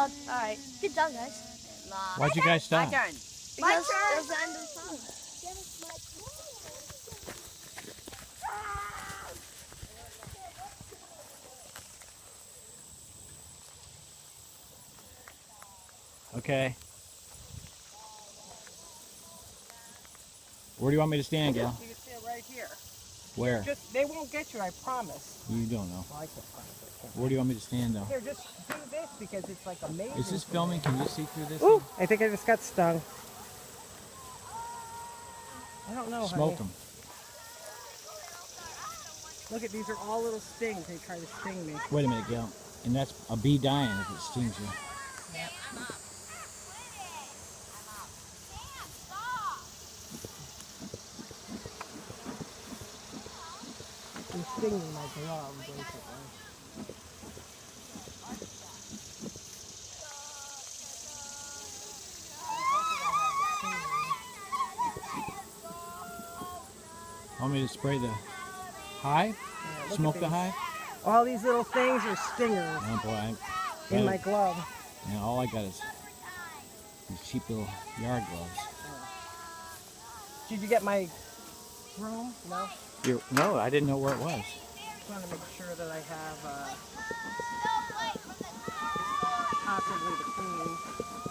Alright. Good job, guys. Why'd you guys stop? My turn. Because it was random fun. Okay. Where do you want me to stand, Gil? You can stand right here. Where? They won't get you, I promise. You don't know. Well, I can't promise. Where do you want me to stand, though? Here, just do this because it's like amazing. Is this filming? Can you see through this? Ooh, I think I just got stung. I don't know, Smoke honey. them. Look at these are all little stings. They try to sting me. Wait a minute, Gil. And that's a bee dying if it stings you. They're stinging my glove, basically. Want me to spray the hive? Yeah, Smoke the hive? All these little things are stingers Oh boy, in my glove. all I got is these cheap little yard gloves. Did you get my broom? No? No, I didn't know where it was. Just want to make sure that I have possibly the clean.